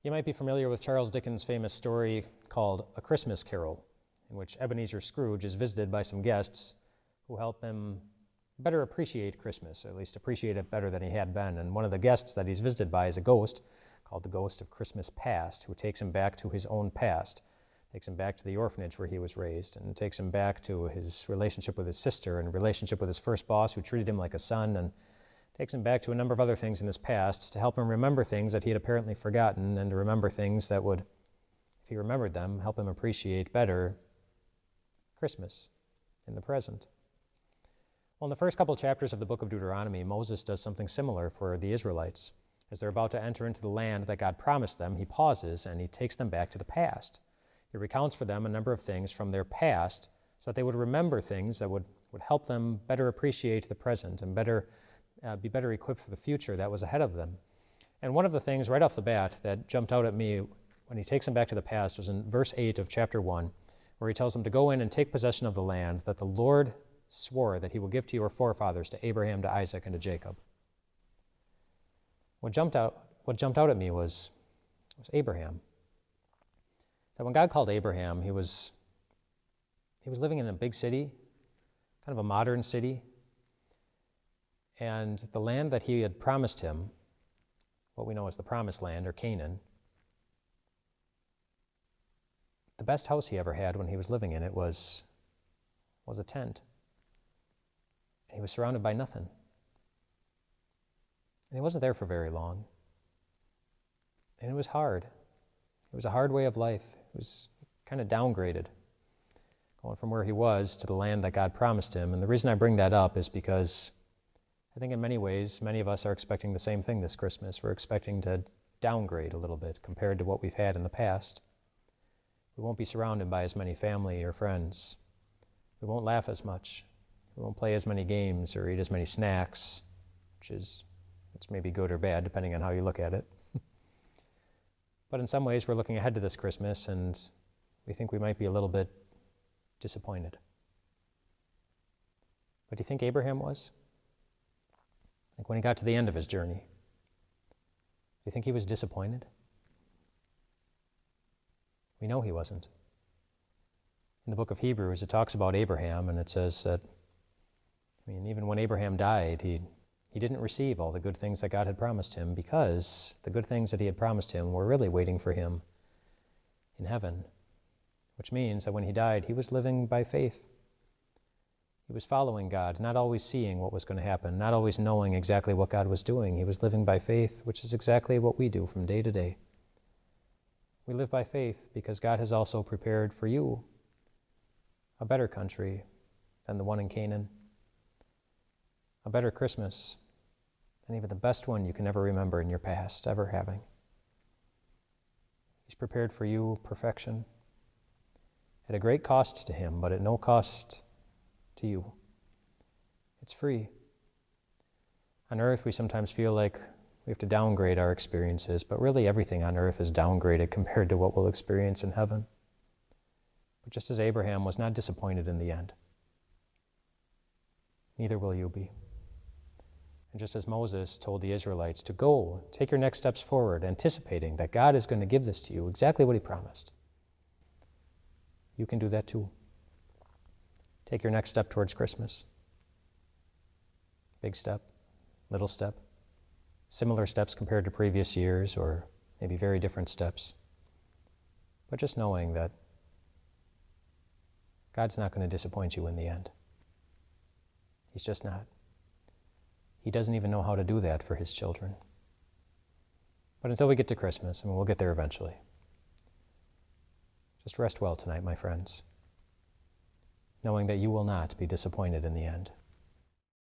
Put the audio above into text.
You might be familiar with Charles Dickens' famous story called A Christmas Carol, in which Ebenezer Scrooge is visited by some guests who help him better appreciate Christmas, or at least appreciate it better than he had been. And one of the guests that he's visited by is a ghost called the Ghost of Christmas Past, who takes him back to his own past, takes him back to the orphanage where he was raised, and takes him back to his relationship with his sister and relationship with his first boss who treated him like a son, and takes him back to a number of other things in his past to help him remember things that he had apparently forgotten, and to remember things that would, if he remembered them, help him appreciate better Christmas in the present. Well, in the first couple chapters of the book of Deuteronomy, Moses does something similar for the Israelites. As they're about to enter into the land that God promised them, he pauses and he takes them back to the past. He recounts for them a number of things from their past so that they would remember things that would help them better appreciate the present and be better equipped for the future that was ahead of them. And one of the things right off the bat that jumped out at me when he takes them back to the past was in verse 8 of chapter 1, where he tells them to go in and take possession of the land that the Lord swore that he will give to your forefathers, to Abraham, to Isaac, and to Jacob. What jumped out at me was Abraham. That when God called Abraham, he was living in a big city, kind of a modern city, and the land that he had promised him, what we know as the Promised Land, or Canaan, the best house he ever had when he was living in it was a tent. And he was surrounded by nothing. And he wasn't there for very long. And it was hard. It was a hard way of life. It was kind of downgraded, going from where he was to the land that God promised him. And the reason I bring that up is because I think in many ways, many of us are expecting the same thing this Christmas. We're expecting to downgrade a little bit compared to what we've had in the past. We won't be surrounded by as many family or friends. We won't laugh as much. We won't play as many games or eat as many snacks, it's maybe good or bad, depending on how you look at it. But in some ways, we're looking ahead to this Christmas, and we think we might be a little bit disappointed. But do you think Abraham was? Like when he got to the end of his journey, do you think he was disappointed? We know he wasn't. In the book of Hebrews, it talks about Abraham, and it says that, even when Abraham died, he didn't receive all the good things that God had promised him, because the good things that he had promised him were really waiting for him in heaven, which means that when he died, he was living by faith. He was following God, not always seeing what was going to happen, not always knowing exactly what God was doing. He was living by faith, which is exactly what we do from day to day. We live by faith because God has also prepared for you a better country than the one in Canaan, a better Christmas than even the best one you can ever remember in your past ever having. He's prepared for you perfection at a great cost to him, but at no cost to you. It's free. On earth, we sometimes feel like we have to downgrade our experiences, but really everything on earth is downgraded compared to what we'll experience in heaven. But just as Abraham was not disappointed in the end, neither will you be. And just as Moses told the Israelites to go, take your next steps forward, anticipating that God is going to give this to you, exactly what he promised, you can do that too. Take your next step towards Christmas. Big step, little step, similar steps compared to previous years, or maybe very different steps. But just knowing that God's not going to disappoint you in the end. He's just not. He doesn't even know how to do that for his children. But until we get to Christmas, and we'll get there eventually, just rest well tonight, my friends, knowing that you will not be disappointed in the end.